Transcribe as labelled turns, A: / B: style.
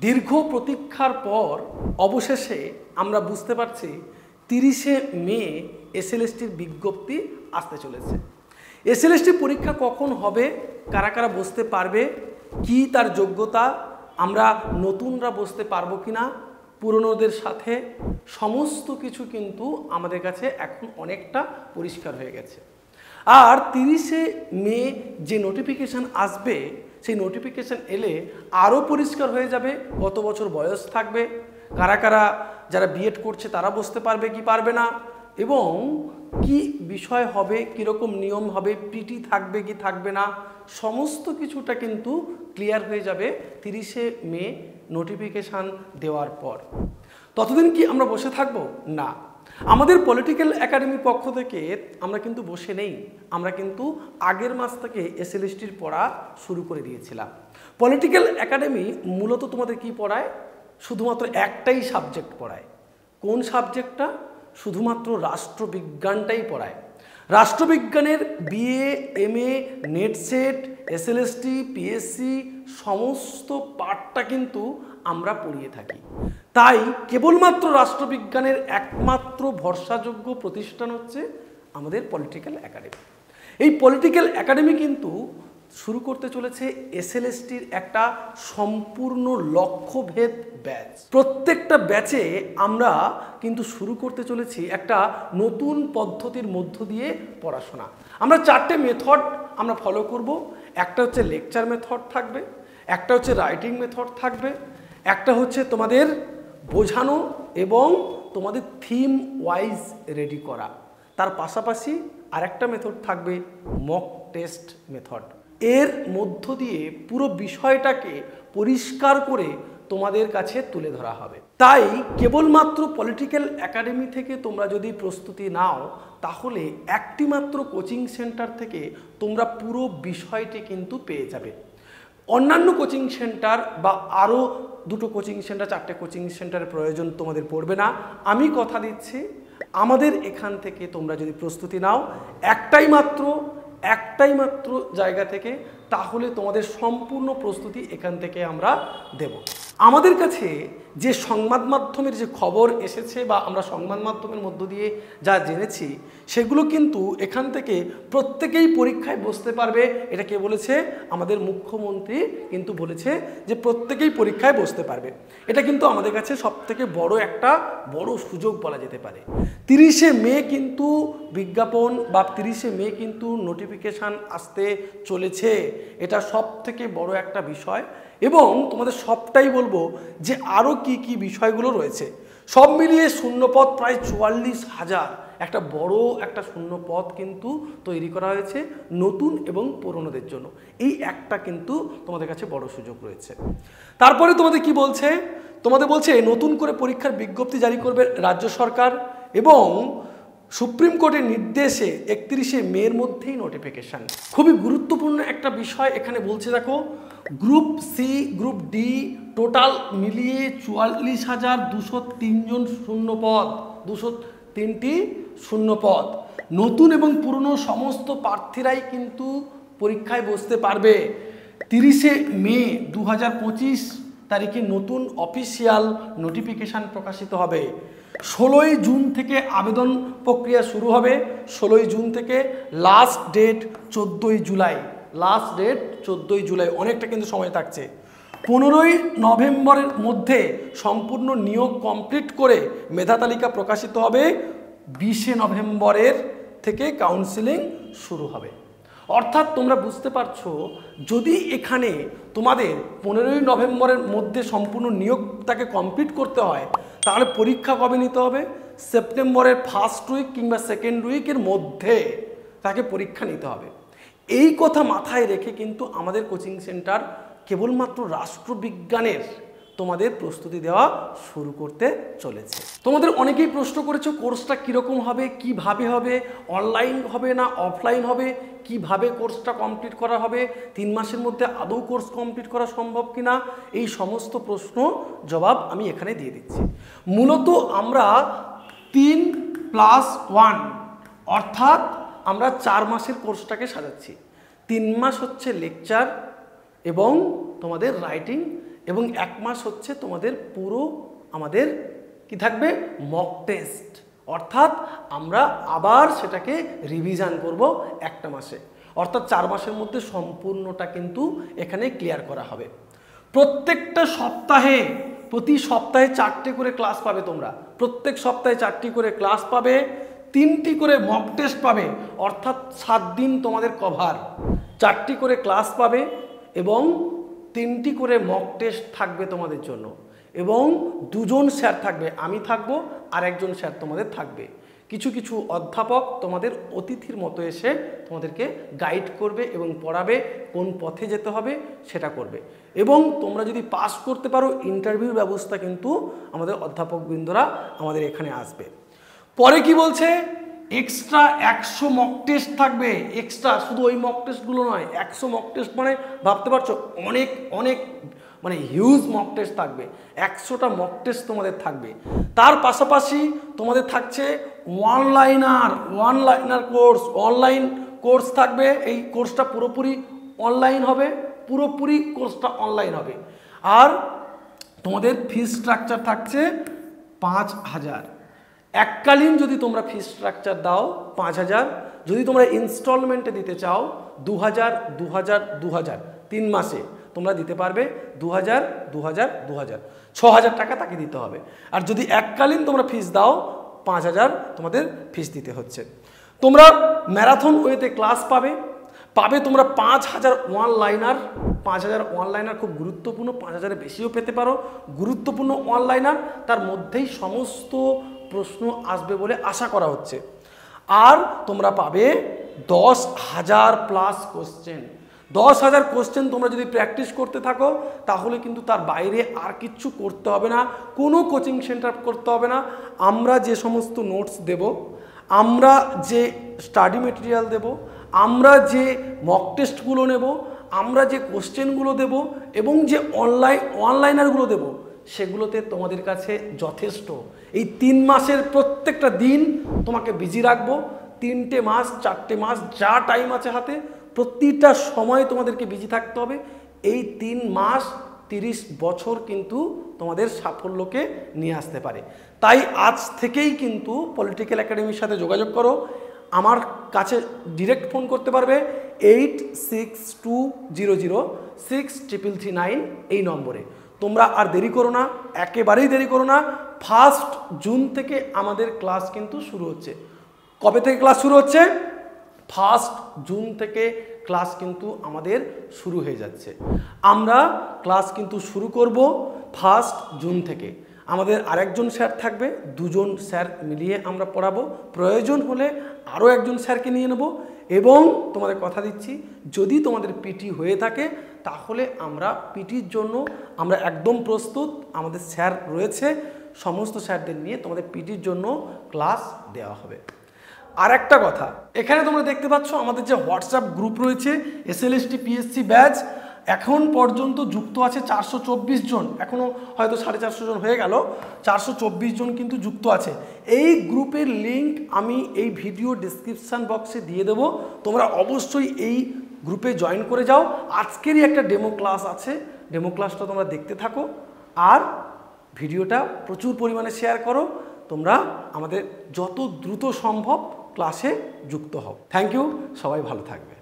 A: দীর্ঘ প্রতীক্ষার পর অবশেষে আমরা বুঝতে পারছি 30শে মে এসএলএসটির বিজ্ঞপ্তি আসতে চলেছে। এসএলএসটি পরীক্ষা কখন হবে, কারা কারা বসতে পারবে, কি তার যোগ্যতা, আমরা নতুনরা বসতে পারবো কিনা, পুরনোদের সাথে সমস্ত কিছু কিন্তু আমাদের কাছে এখন অনেকটা পরিষ্কার হয়ে গেছে। আর 30শে মে যে নোটিফিকেশান আসবে সেই নোটিফিকেশান এলে আরও পরিষ্কার হয়ে যাবে কত বছর বয়স থাকবে, কারা কারা যারা বিএড করছে তারা বসতে পারবে কি পারবে না, এবং কি বিষয় হবে, কীরকম নিয়ম হবে, পিটি থাকবে কি থাকবে না, সমস্ত কিছুটা কিন্তু ক্লিয়ার হয়ে যাবে 30শে মে নোটিফিকেশান দেওয়ার পর। ততদিন কি আমরা বসে থাকবো? না, আমাদের পলিটিক্যাল একাডেমির পক্ষ থেকে আমরা কিন্তু বসে নেই, আমরা কিন্তু আগের মাস থেকে এসএলএসটির পড়া শুরু করে দিয়েছিলাম। পলিটিক্যাল একাডেমি মূলত তোমাদের কি পড়ায়? শুধুমাত্র একটাই সাবজেক্ট পড়ায়। কোন সাবজেক্টটা? শুধুমাত্র রাষ্ট্রবিজ্ঞানটাই পড়ায়। রাষ্ট্রবিজ্ঞানের BA, MA, NET SET, SLST, PSC সমস্ত পার্টটা কিন্তু আমরা পড়িয়ে থাকি। তাই কেবলমাত্র রাষ্ট্রবিজ্ঞানের একমাত্র ভরসাযোগ্য প্রতিষ্ঠান হচ্ছে আমাদের পলিটিক্যাল একাডেমি। এই পলিটিক্যাল একাডেমি কিন্তু শুরু করতে চলেছে এসএলএসটির একটা সম্পূর্ণ লক্ষ্যভেদ ব্যাচ। প্রত্যেকটা ব্যাচে আমরা কিন্তু শুরু করতে চলেছি একটা নতুন পদ্ধতির মধ্য দিয়ে পড়াশোনা। আমরা 4টে মেথড আমরা ফলো করব। একটা হচ্ছে লেকচার মেথড থাকবে, একটা হচ্ছে রাইটিং মেথড থাকবে, একটা হচ্ছে তোমাদের বোঝানো এবং তোমাদের থিম ওয়াইজ রেডি করা, তার পাশাপাশি আরেকটা মেথড থাকবে মক টেস্ট মেথড। এর মধ্য দিয়ে পুরো বিষয়টাকে পরিষ্কার করে তোমাদের কাছে তুলে ধরা হবে। তাই কেবলমাত্র পলিটিক্যাল একাডেমি থেকে তোমরা যদি প্রস্তুতি নাও তাহলে একটি মাত্র কোচিং সেন্টার থেকে তোমরা পুরো বিষয়টি কিন্তু পেয়ে যাবে। অন্যান্য কোচিং সেন্টার বা আরও 2টো কোচিং সেন্টার, 4টে কোচিং সেন্টারের প্রয়োজন তোমাদের পড়বে না। আমি কথা দিচ্ছি আমাদের এখান থেকে তোমরা যদি প্রস্তুতি নাও একটাই মাত্র জায়গা থেকে, তাহলে তোমাদের সম্পূর্ণ প্রস্তুতি এখান থেকে আমরা দেব। আমাদের কাছে যে সংবাদ মাধ্যমের যে খবর এসেছে বা আমরা সংবাদ মাধ্যমের মধ্য দিয়ে যা জেনেছি সেগুলো কিন্তু এখান থেকে প্রত্যেকেই পরীক্ষায় বসতে পারবে। এটা কে বলেছে? আমাদের মুখ্যমন্ত্রী কিন্তু বলেছে যে প্রত্যেকেই পরীক্ষায় বসতে পারবে। এটা কিন্তু আমাদের কাছে সবথেকে একটা বড় সুযোগ বলা যেতে পারে। 30শে মে কিন্তু বিজ্ঞাপন বা 30শে মে কিন্তু নোটিফিকেশান আসতে চলেছে, এটা সবথেকে বড় একটা বিষয়। এবং তোমাদের সবটাই বলবো যে আরও কি কি বিষয়গুলো রয়েছে। সব মিলিয়ে শূন্যপদ প্রায় 44,000, একটা বড় একটা শূন্যপদ কিন্তু তৈরি করা হয়েছে নতুন এবং পুরনোদের জন্য। এই একটা কিন্তু তোমাদের কাছে বড় সুযোগ রয়েছে। তারপরে তোমাদের কি বলছে? তোমাদের বলছে নতুন করে পরীক্ষার বিজ্ঞপ্তি জারি করবে রাজ্য সরকার এবং সুপ্রিম কোর্টের নির্দেশে 31শে মের মধ্যেই নোটিফিকেশান। খুবই গুরুত্বপূর্ণ একটা বিষয় এখানে বলছে, দেখো group C, group D total মিলিয়ে 44,203 জন শূন্যপদ, 203টি শূন্যপদ। নতুন এবং পুরনো সমস্ত প্রার্থীরাই কিন্তু পরীক্ষায় বসতে পারবে। 30শে মে 2025 তারিখে নতুন অফিসিয়াল নোটিফিকেশান প্রকাশিত হবে। 16ই জুন থেকে আবেদন প্রক্রিয়া শুরু হবে। 16ই জুন থেকে লাস্ট ডেট 14ই জুলাই। লাস্ট ডেট 14ই জুলাই, অনেকটা কিন্তু সময় থাকছে। 15ই নভেম্বরের মধ্যে সম্পূর্ণ নিয়োগ কমপ্লিট করে মেধা তালিকা প্রকাশিত হবে। 20শে নভেম্বরের থেকে কাউন্সেলিং শুরু হবে। অর্থাৎ তোমরা বুঝতে পারছো, যদি এখানে তোমাদের 15ই নভেম্বরের মধ্যে সম্পূর্ণ নিয়োগটাকে কমপ্লিট করতে হয় তাহলে পরীক্ষা কবে নিতে হবে? সেপ্টেম্বরের ফার্স্ট উইক কিংবা সেকেন্ড উইকের মধ্যে তাকে পরীক্ষা নিতে হবে। এই কথা মাথায় রেখে কিন্তু আমাদের কোচিং সেন্টার কেবলমাত্র রাষ্ট্রবিজ্ঞানের তোমাদের প্রস্তুতি দেওয়া শুরু করতে চলেছে। তোমাদের অনেকেই প্রশ্ন করেছো কোর্সটা কীরকম হবে, কিভাবে হবে, অনলাইন হবে না অফলাইন হবে, কিভাবে কোর্সটা কমপ্লিট করা হবে, 3 মাসের মধ্যে আদৌ কোর্স কমপ্লিট করা সম্ভব কিনা, এই সমস্ত প্রশ্ন জবাব আমি এখানে দিয়ে দিচ্ছি। মূলত আমরা 3+1 অর্থাৎ আমরা 4 মাসের কোর্সটাকে সাজাচ্ছি। 3 মাস হচ্ছে লেকচার এবং তোমাদের রাইটিং এবং 1 মাস হচ্ছে তোমাদের পুরো আমাদের কি থাকবে মক টেস্ট, অর্থাৎ আমরা আবার সেটাকে রিভিশন করব একটা মাসে, অর্থাৎ 4 মাসের মধ্যে সম্পূর্ণটা কিন্তু এখানে ক্লিয়ার করা হবে। প্রত্যেকটা সপ্তাহে প্রতি সপ্তাহে 4টে করে ক্লাস পাবে তোমরা, প্রত্যেক সপ্তাহে 4টি করে ক্লাস পাবে, 3টি করে মক টেস্ট পাবে, অর্থাৎ 7 দিন তোমাদের কভার, 4টি করে ক্লাস পাবে এবং 3টি করে মক টেস্ট থাকবে তোমাদের জন্য, এবং 2জন স্যার থাকবে, আমি থাকবো আর একজন স্যার তোমাদের থাকবে। কিছু কিছু অধ্যাপক তোমাদের অতিথির মতো এসে তোমাদেরকে গাইড করবে এবং পড়াবে, কোন পথে যেতে হবে সেটা করবে। এবং তোমরা যদি পাস করতে পারো ইন্টারভিউর ব্যবস্থা কিন্তু আমাদের অধ্যাপকবৃন্দরা আমাদের এখানে আসবে। পরে কি বলছে, এক্সট্রা 100 মক টেস্ট থাকবে, এক্সট্রা শুধু ওই মক টেস্টগুলো নয়, 100 মক টেস্ট মানে ভাবতে পারছো অনেক অনেক মানে হিউজ মক টেস্ট থাকবে, 100টা মক টেস্ট তোমাদের থাকবে। তার পাশাপাশি তোমাদের থাকছে ওয়ান কোর্স, অনলাইন কোর্স থাকবে। এই কোর্সটা পুরোপুরি অনলাইন হবে, পুরোপুরি কোর্সটা অনলাইন হবে। আর তোমাদের ফিস স্ট্রাকচার থাকছে 5000, এককালীন যদি তোমরা ফিস স্ট্রাকচার দাও 5000, যদি তোমরা ইনস্টলমেন্টে দিতে চাও 2000 2000 2000 3 মাসে তোমরা দিতে পারবে 2000 2000 2000 6000 টাকা তাকে দিতে হবে। আর যদি এককালীন তোমরা ফিস দাও 5000 তোমাদের ফিস দিতে হচ্ছে। তোমরা ম্যারাথন ওয়েতে ক্লাস পাবে তোমরা 5000 ওয়ানলাইনার, 5000 ওয়ানলাইনার খুব গুরুত্বপূর্ণ, 5000-এর বেশিও পেতে পারো, গুরুত্বপূর্ণ ওয়ানলাইনার, তার মধ্যেই সমস্ত প্রশ্ন আসবে বলে আশা করা হচ্ছে। আর তোমরা পাবে 10,000 প্লাস কোশ্চেন, 10,000 কোশ্চেন তোমরা যদি প্র্যাকটিস করতে থাকো তাহলে কিন্তু তার বাইরে আর কিচ্ছু করতে হবে না, কোনো কোচিং সেন্টার করতে হবে না। আমরা যে সমস্ত নোটস দেব, আমরা যে স্টাডি মেটেরিয়াল দেব, আমরা যে মক টেস্টগুলো নেব, আমরা যে কোশ্চেনগুলো দেব এবং যে অনলাইনারগুলো দেব, সেগুলোতে তোমাদের কাছে যথেষ্ট। এই 3 মাসের প্রত্যেকটা দিন তোমাকে বিজি রাখবো, 3টে মাস 4টে মাস যা টাইম আছে হাতে প্রতিটা সময় তোমাদেরকে বিজি থাকতে হবে। এই 3 মাস 30 বছর কিন্তু তোমাদের সাফল্যকে নিয়ে আসতে পারে। তাই আজ থেকেই কিন্তু পলিটিক্যাল একাডেমির সাথে যোগাযোগ করো, আমার কাছে ডিরেক্ট ফোন করতে পারবে 8620063339 এই নম্বরে। তোমরা আর দেরি করো না, একেবারেই দেরি করো না। 1 জুন থেকে আমাদের ক্লাস কিন্তু শুরু হচ্ছে। কবে থেকে ক্লাস শুরু হচ্ছে? 1 জুন থেকে ক্লাস কিন্তু আমাদের শুরু হয়ে যাচ্ছে। আমরা ক্লাস কিন্তু শুরু করব 1 জুন থেকে। আমাদের আরেকজন স্যার থাকবে, 2জন স্যার মিলিয়ে আমরা পড়াবো, প্রয়োজন হলে আরও একজন স্যারকে নিয়ে নেব। এবং তোমাদের কথা দিচ্ছি, যদি তোমাদের পিটি হয়ে থাকে তাহলে আমরা পিটির জন্য আমরা একদম প্রস্তুত, আমাদের স্যার রয়েছে, সমস্ত স্যারদের নিয়ে তোমাদের পিটির জন্য ক্লাস দেওয়া হবে। আর একটা কথা, এখানে তোমরা দেখতে পাচ্ছ আমাদের যে হোয়াটসঅ্যাপ গ্রুপ রয়েছে SLST PSC ব্যাচ, এখন পর্যন্ত যুক্ত আছে 424 জন, এখনও হয়তো 450 জন হয়ে গেল, 424 জন কিন্তু যুক্ত আছে। এই গ্রুপের লিঙ্ক আমি এই ভিডিও ডেসক্রিপশান বক্সে দিয়ে দেবো, তোমরা অবশ্যই এই গ্রুপে জয়েন করে যাও। আজকেরই একটা ডেমো ক্লাস আছে, ডেমো ক্লাসটা তোমরা দেখতে থাকো আর ভিডিওটা প্রচুর পরিমাণে শেয়ার করো। তোমরা আমাদের যত দ্রুত সম্ভব ক্লাসে যুক্ত হও। থ্যাংক ইউ, সবাই ভালো থাকবে।